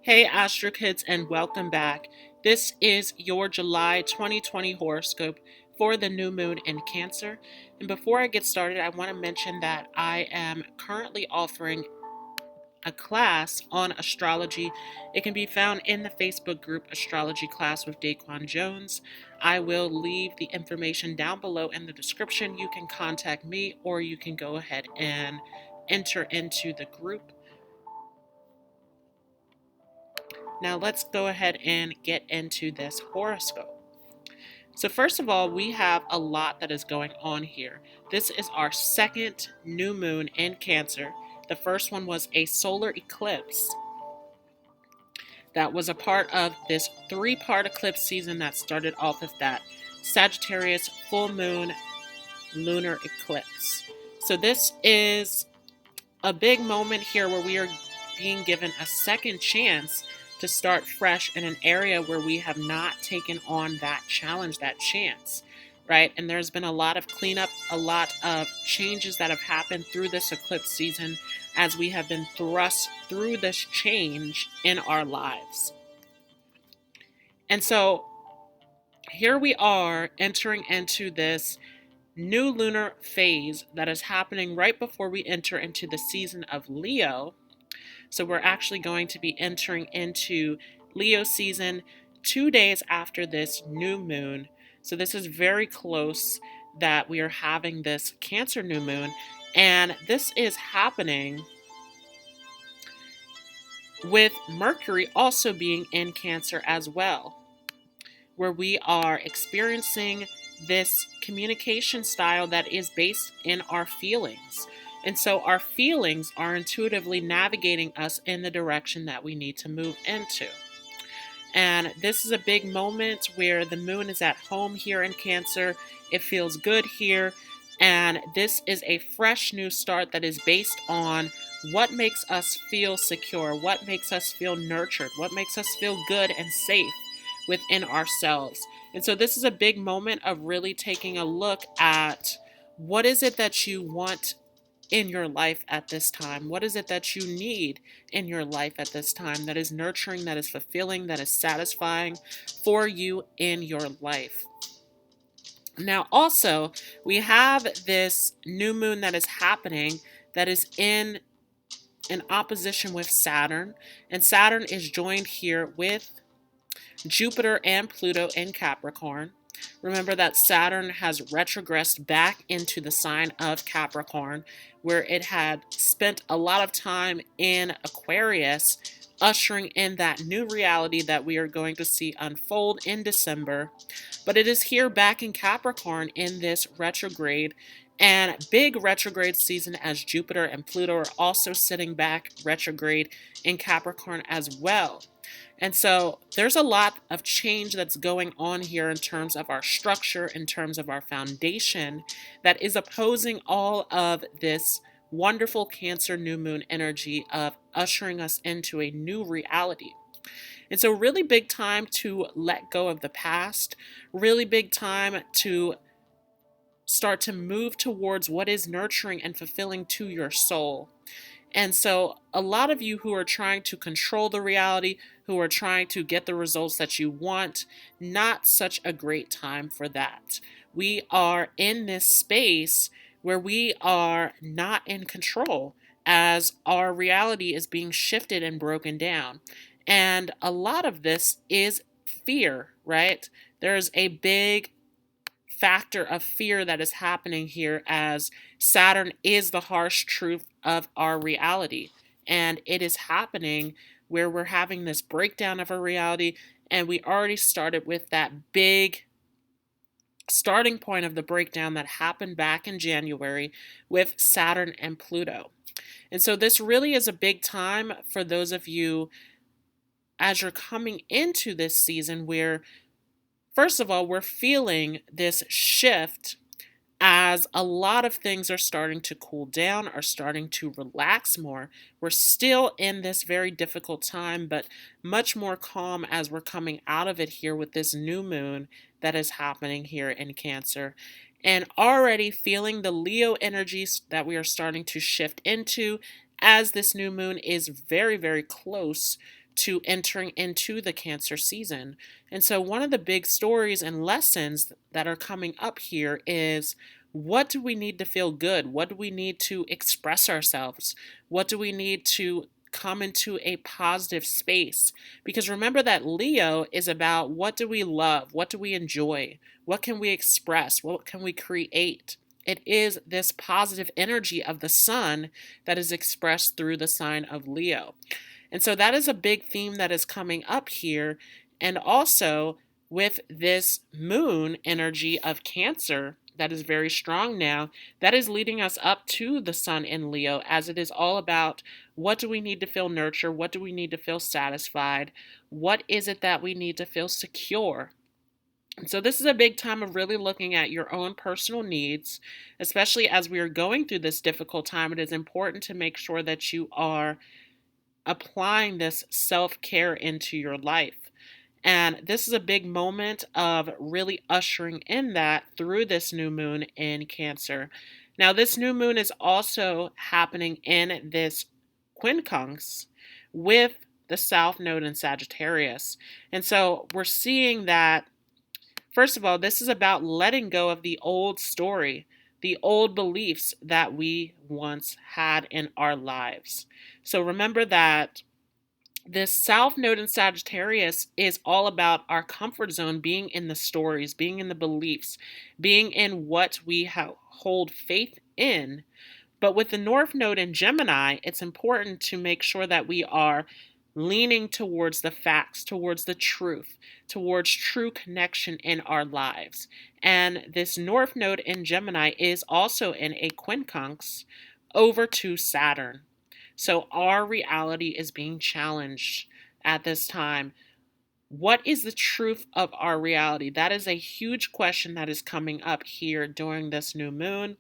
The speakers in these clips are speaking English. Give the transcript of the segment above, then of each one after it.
Hey Astro Kids, and welcome back. This is your July 2020 horoscope for the new moon in Cancer. And before I get started, I want to mention that I am currently offering a class on astrology. It can be found in the Facebook group Astrology Class with Daquan Jones. I will leave the information down below in the description. You can contact me or you can go ahead and enter into the group. Now let's go ahead and get into this horoscope. So first of all, we have a lot that is going on here. This is our second new moon in Cancer. The first one was a solar eclipse that was a part of this three-part eclipse season that started off with that Sagittarius full moon lunar eclipse. So this is a big moment here where we are being given a second chance to start fresh in an area where we have not taken on that challenge, that chance, right? And there's been a lot of cleanup, a lot of changes that have happened through this eclipse season as we have been thrust through this change in our lives. And so here we are entering into this new lunar phase that is happening right before we enter into the season of Leo. So we're actually going to be entering into Leo season 2 days after this new moon. So this is very close that we are having this Cancer new moon. And this is happening with Mercury also being in Cancer as well, where we are experiencing this communication style that is based in our feelings. And so our feelings are intuitively navigating us in the direction that we need to move into. And this is a big moment where the moon is at home here in Cancer. It feels good here. And this is a fresh new start that is based on what makes us feel secure, what makes us feel nurtured, what makes us feel good and safe within ourselves. And so this is a big moment of really taking a look at what is it that you want in your life at this time? What is it that you need in your life at this time that is nurturing, that is fulfilling, that is satisfying for you in your life? Now, also, we have this new moon that is happening that is in opposition with Saturn, and Saturn is joined here with Jupiter and Pluto in Capricorn. Remember that Saturn has retrogressed back into the sign of Capricorn, where it had spent a lot of time in Aquarius, ushering in that new reality that we are going to see unfold in December. But it is here back in Capricorn in this retrograde, and big retrograde season as Jupiter and Pluto are also sitting back retrograde in Capricorn as well. And so there's a lot of change that's going on here in terms of our structure, in terms of our foundation, that is opposing all of this wonderful Cancer new moon energy of ushering us into a new reality. It's a really big time to let go of the past, really big time to start to move towards what is nurturing and fulfilling to your soul. And so a lot of you who are trying to control the reality, who are trying to get the results that you want, not such a great time for that. We are in this space where we are not in control as our reality is being shifted and broken down. And a lot of this is fear, right? There's a big factor of fear that is happening here as Saturn is the harsh truth of our reality. And it is happening where we're having this breakdown of our reality. And we already started with that big starting point of the breakdown that happened back in January with Saturn and Pluto. And so this really is a big time for those of you as you're coming into this season where, first of all, we're feeling this shift as a lot of things are starting to cool down, are starting to relax more. We're still in this very difficult time, but much more calm as we're coming out of it here with this new moon that is happening here in Cancer. And already feeling the Leo energies that we are starting to shift into as this new moon is very, very close to entering into the Cancer season. And so one of the big stories and lessons that are coming up here is, what do we need to feel good? What do we need to express ourselves? What do we need to come into a positive space? Because remember that Leo is about, what do we love? What do we enjoy? What can we express? What can we create? It is this positive energy of the sun that is expressed through the sign of Leo. And so that is a big theme that is coming up here. And also with this moon energy of Cancer that is very strong now, that is leading us up to the sun in Leo, as it is all about, what do we need to feel nurtured? What do we need to feel satisfied? What is it that we need to feel secure? And so this is a big time of really looking at your own personal needs, especially as we are going through this difficult time. It is important to make sure that you are applying this self-care into your life. And this is a big moment of really ushering in that through this new moon in Cancer. Now, this new moon is also happening in this quincunx with the South Node in Sagittarius. And so we're seeing that, first of all, this is about letting go of the old story, the old beliefs that we once had in our lives. So remember that this South Node in Sagittarius is all about our comfort zone, being in the stories, being in the beliefs, being in what we hold faith in. But with the North Node in Gemini, it's important to make sure that we are leaning towards the facts, towards the truth, towards true connection in our lives. And this North Node in Gemini is also in a quincunx over to Saturn. So our reality is being challenged at this time. What is the truth of our reality? That is a huge question that is coming up here during this new moon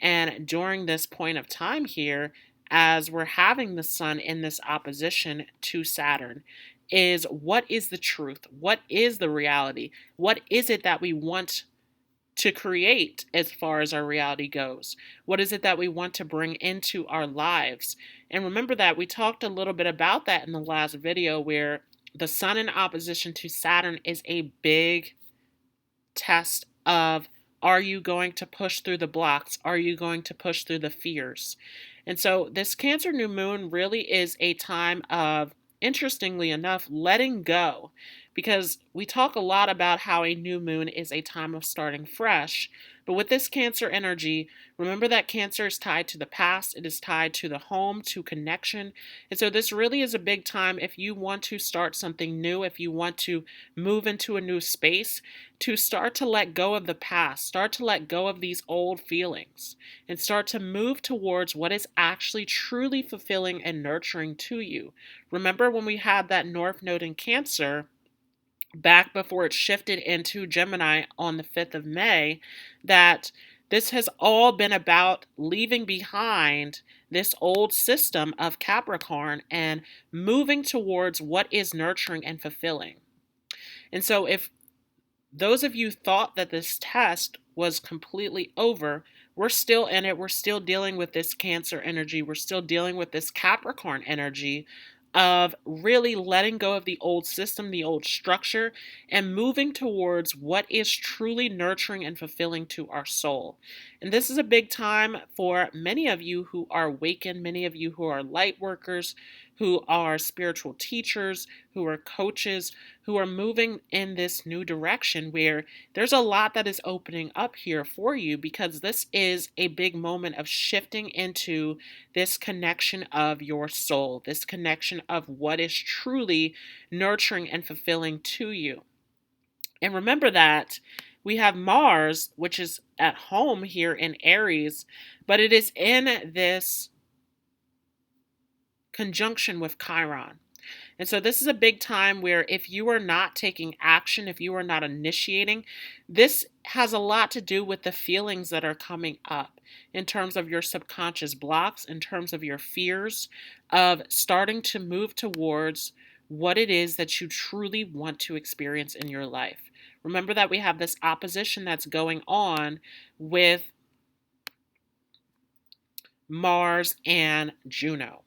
and during this point of time here, as we're having the sun in this opposition to Saturn. Is, what is the truth? What is the reality? What is it that we want to create as far as our reality goes? What is it that we want to bring into our lives? And remember that we talked a little bit about that in the last video, where the sun in opposition to Saturn is a big test of, are you going to push through the blocks? Are you going to push through the fears? And so this Cancer new moon really is a time of, interestingly enough, letting go. Because we talk a lot about how a new moon is a time of starting fresh. But with this Cancer energy, remember that Cancer is tied to the past. It is tied to the home, to connection. And so this really is a big time, if you want to start something new, if you want to move into a new space, to start to let go of the past, start to let go of these old feelings, and start to move towards what is actually truly fulfilling and nurturing to you. Remember when we had that North Node in Cancer, back before it shifted into Gemini on the 5th of May, that this has all been about leaving behind this old system of Capricorn and moving towards what is nurturing and fulfilling. And so if those of you thought that this test was completely over, we're still in it. We're still dealing with this Cancer energy. We're still dealing with this Capricorn energy of really letting go of the old system, the old structure, and moving towards what is truly nurturing and fulfilling to our soul. And this is a big time for many of you who are awakened, many of you who are light workers, who are spiritual teachers, who are coaches, who are moving in this new direction, where there's a lot that is opening up here for you, because this is a big moment of shifting into this connection of your soul, this connection of what is truly nurturing and fulfilling to you. And remember that we have Mars, which is at home here in Aries, but it is in this conjunction with Chiron. And so this is a big time where if you are not taking action, if you are not initiating, this has a lot to do with the feelings that are coming up in terms of your subconscious blocks, in terms of your fears of starting to move towards what it is that you truly want to experience in your life. Remember that we have this opposition that's going on with Mars and Juno.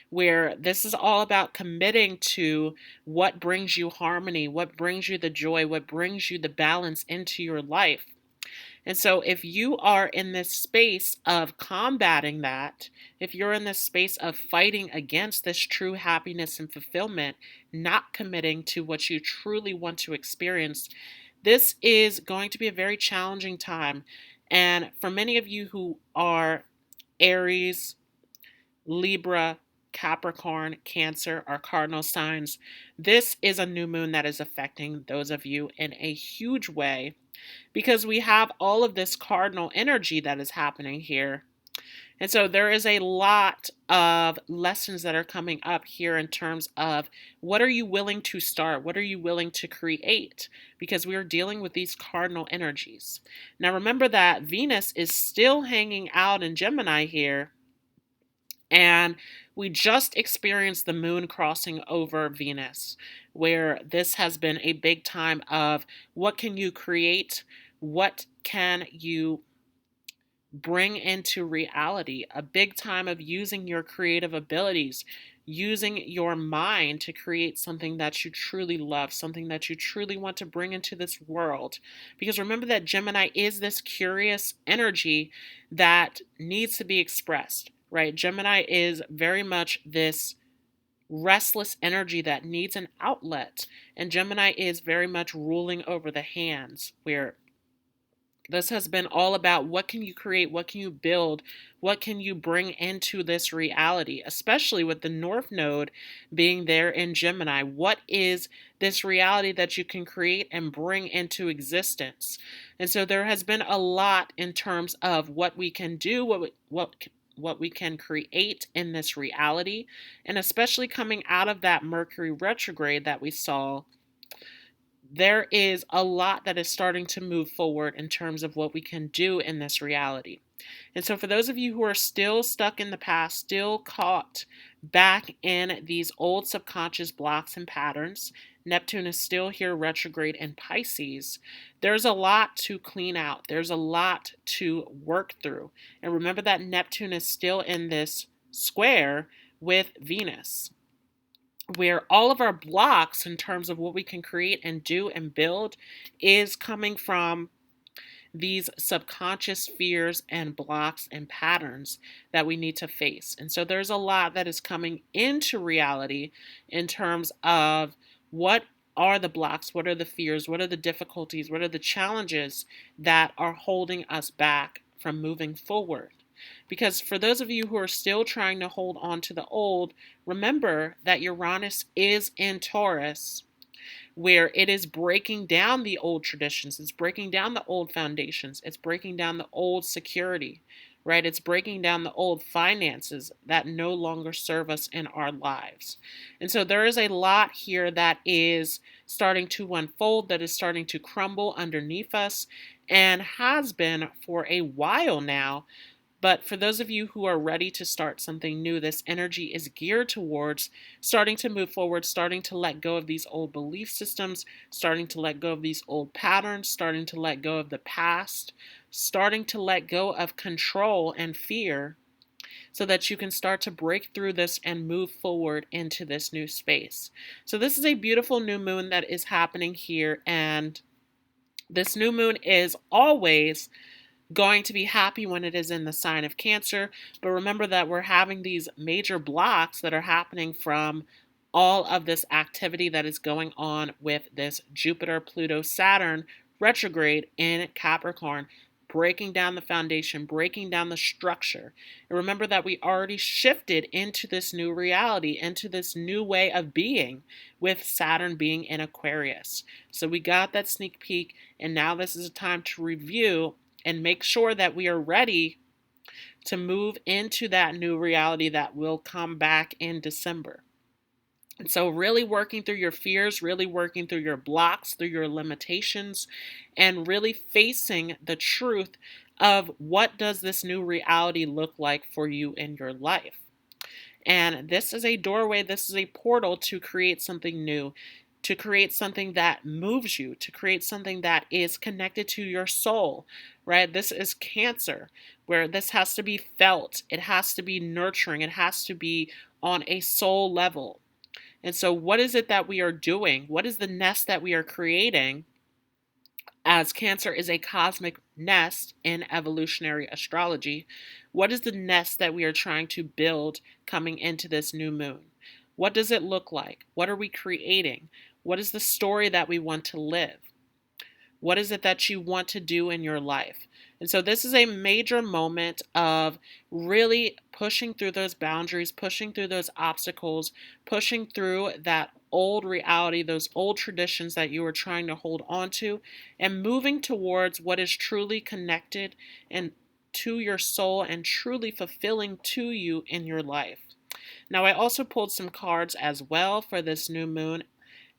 where this is all about committing to what brings you harmony, what brings you the joy, what brings you the balance into your life. And so, if you are in this space of combating that, if you're in this space of fighting against this true happiness and fulfillment, not committing to what you truly want to experience, this is going to be a very challenging time. And for many of you who are Aries, Libra, Capricorn, Cancer are cardinal signs, this is a new moon that is affecting those of you in a huge way because we have all of this cardinal energy that is happening here. And so there is a lot of lessons that are coming up here in terms of what are you willing to start? What are you willing to create? Because we are dealing with these cardinal energies. Now remember that Venus is still hanging out in Gemini here. And we just experienced the moon crossing over Venus, where this has been a big time of what can you create? What can you bring into reality? A big time of using your creative abilities, using your mind to create something that you truly love, something that you truly want to bring into this world. Because remember that Gemini is this curious energy that needs to be expressed, right? Gemini is very much this restless energy that needs an outlet. And Gemini is very much ruling over the hands, where this has been all about what can you create, what can you build, what can you bring into this reality, especially with the North Node being there in Gemini. What is this reality that you can create and bring into existence? And so there has been a lot in terms of what we can do, what we can create in this reality, and especially coming out of that Mercury retrograde that we saw, there is a lot that is starting to move forward in terms of what we can do in this reality. And so for those of you who are still stuck in the past, still caught back in these old subconscious blocks and patterns, Neptune is still here retrograde in Pisces. There's a lot to clean out. There's a lot to work through. And remember that Neptune is still in this square with Venus, where all of our blocks in terms of what we can create and do and build is coming from these subconscious fears and blocks and patterns that we need to face. And so there's a lot that is coming into reality in terms of what are the blocks, what are the fears, what are the difficulties, what are the challenges that are holding us back from moving forward. Because for those of you who are still trying to hold on to the old, remember that Uranus is in Taurus, where it is breaking down the old traditions, it's breaking down the old foundations, it's breaking down the old security, right? It's breaking down the old finances that no longer serve us in our lives. And so there is a lot here that is starting to unfold, that is starting to crumble underneath us, and has been for a while now. But for those of you who are ready to start something new, this energy is geared towards starting to move forward, starting to let go of these old belief systems, starting to let go of these old patterns, starting to let go of the past, starting to let go of control and fear, so that you can start to break through this and move forward into this new space. So this is a beautiful new moon that is happening here, and this new moon is always going to be happy when it is in the sign of Cancer. But remember that we're having these major blocks that are happening from all of this activity that is going on with this Jupiter, Pluto, Saturn retrograde in Capricorn, breaking down the foundation, breaking down the structure. And remember that we already shifted into this new reality, into this new way of being with Saturn being in Aquarius. So we got that sneak peek, and now this is a time to review and make sure that we are ready to move into that new reality that will come back in December. And so really working through your fears, really working through your blocks, through your limitations, and really facing the truth of what does this new reality look like for you in your life. And this is a doorway, this is a portal to create something new, to create something that moves you, to create something that is connected to your soul, right? This is Cancer, where this has to be felt, it has to be nurturing, it has to be on a soul level. And so, what is it that we are doing? What is the nest that we are creating? As Cancer is a cosmic nest in evolutionary astrology, what is the nest that we are trying to build coming into this new moon? What does it look like? What are we creating? What is the story that we want to live? What is it that you want to do in your life? And so this is a major moment of really pushing through those boundaries, pushing through those obstacles, pushing through that old reality, those old traditions that you were trying to hold on to, and moving towards what is truly connected and to your soul and truly fulfilling to you in your life. Now, I also pulled some cards as well for this new moon.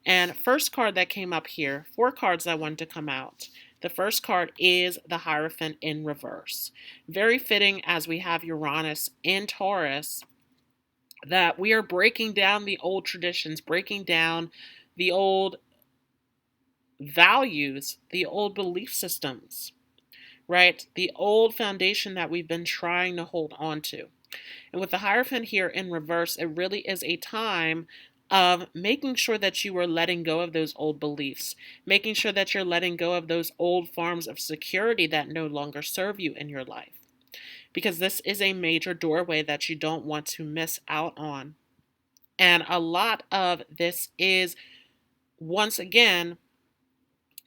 And first card that came up here, 4 cards that wanted to come out. The first card is the Hierophant in reverse. Very fitting as we have Uranus in Taurus, that we are breaking down the old traditions, breaking down the old values, the old belief systems, right? The old foundation that we've been trying to hold on to. And with the Hierophant here in reverse, it really is a time of making sure that you are letting go of those old beliefs, making sure that you're letting go of those old forms of security that no longer serve you in your life. Because this is a major doorway that you don't want to miss out on. And a lot of this is, once again,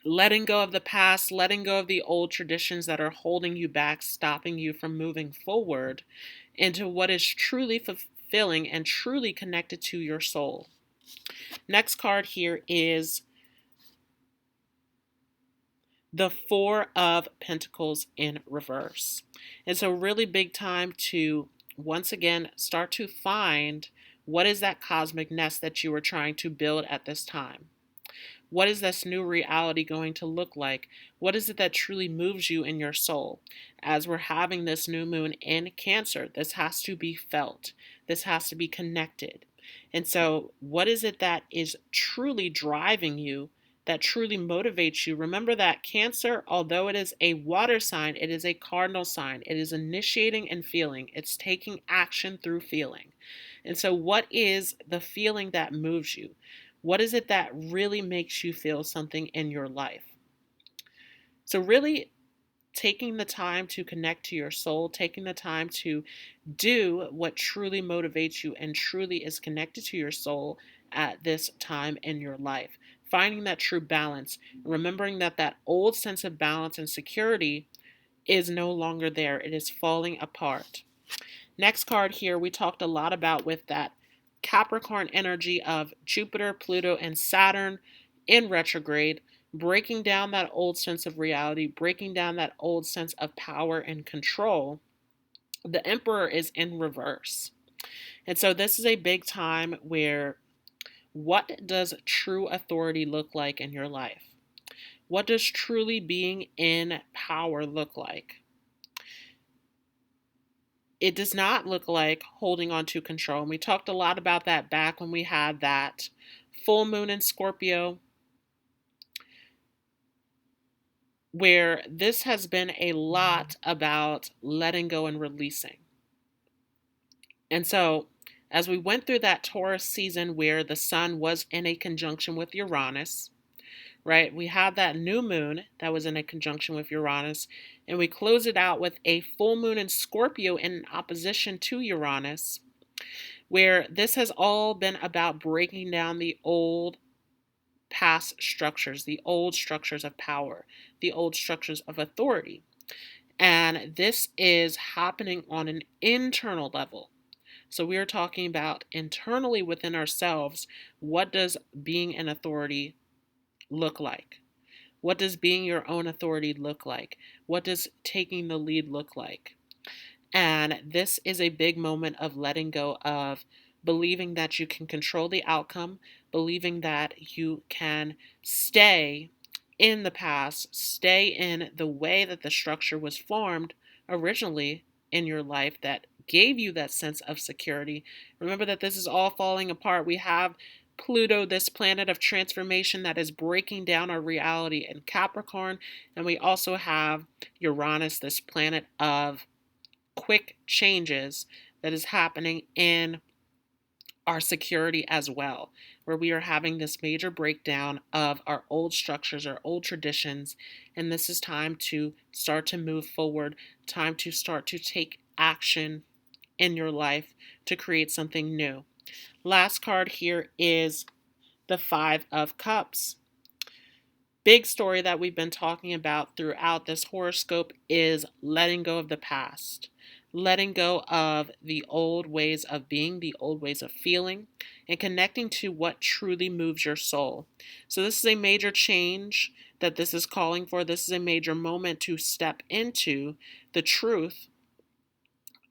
letting go of the past, letting go of the old traditions that are holding you back, stopping you from moving forward into what is truly fulfilling and truly connected to your soul. Next card here is the 4 of Pentacles in reverse. It's a really big time to, once again, start to find what is that cosmic nest that you are trying to build at this time. What is this new reality going to look like? What is it that truly moves you in your soul? As we're having this new moon in Cancer, this has to be felt. This has to be connected. And so, what is it that is truly driving you, that truly motivates you? Remember that Cancer, although it is a water sign, it is a cardinal sign. It is initiating and feeling. It's taking action through feeling. And so, what is the feeling that moves you? What is it that really makes you feel something in your life? So really taking the time to connect to your soul, taking the time to do what truly motivates you and truly is connected to your soul at this time in your life. Finding that true balance, remembering that that old sense of balance and security is no longer there. It is falling apart. Next card here, we talked a lot about with that Capricorn energy of Jupiter, Pluto, and Saturn in retrograde, breaking down that old sense of reality, breaking down that old sense of power and control. The Emperor is in reverse. And so this is a big time where, what does true authority look like in your life? What does truly being in power look like? It does not look like holding on to control. And we talked a lot about that back when we had that full moon in Scorpio, where this has been a lot about letting go and releasing. And so, as we went through that Taurus season where the sun was in a conjunction with Uranus, right? We had that new moon that was in a conjunction with Uranus, and we close it out with a full moon in Scorpio in opposition to Uranus, where this has all been about breaking down the old past structures, the old structures of power, the old structures of authority. And this is happening on an internal level. So we are talking about internally within ourselves. What does being an authority look like? What does being your own authority look like? What does taking the lead look like? And this is a big moment of letting go of believing that you can control the outcome, believing that you can stay in the past, stay in the way that the structure was formed originally in your life that gave you that sense of security. Remember that this is all falling apart. We have Pluto, this planet of transformation that is breaking down our reality in Capricorn. And we also have Uranus, this planet of quick changes that is happening in our security as well, where we are having this major breakdown of our old structures, our old traditions, and this is time to start to move forward, time to start to take action in your life to create something new. Last card here is the Five of Cups. Big story that we've been talking about throughout this horoscope is letting go of the past, letting go of the old ways of being, the old ways of feeling, and connecting to what truly moves your soul. So, this is a major change that this is calling for. This is a major moment to step into the truth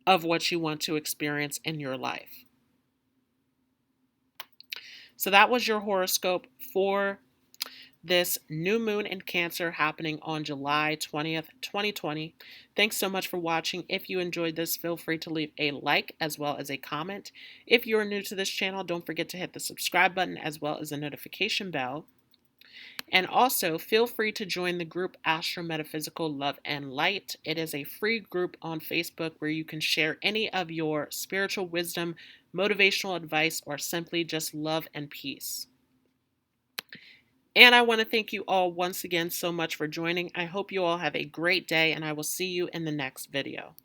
of what you want to experience in your life. So, that was your horoscope for this new moon in Cancer happening on July 20th, 2020. Thanks so much for watching. If you enjoyed this, feel free to leave a like as well as a comment. If you are new to this channel, don't forget to hit the subscribe button as well as the notification bell. And also, feel free to join the group Astro Metaphysical Love and Light. It is a free group on Facebook where you can share any of your spiritual wisdom, motivational advice, or simply just love and peace. And I want to thank you all once again so much for joining. I hope you all have a great day, and I will see you in the next video.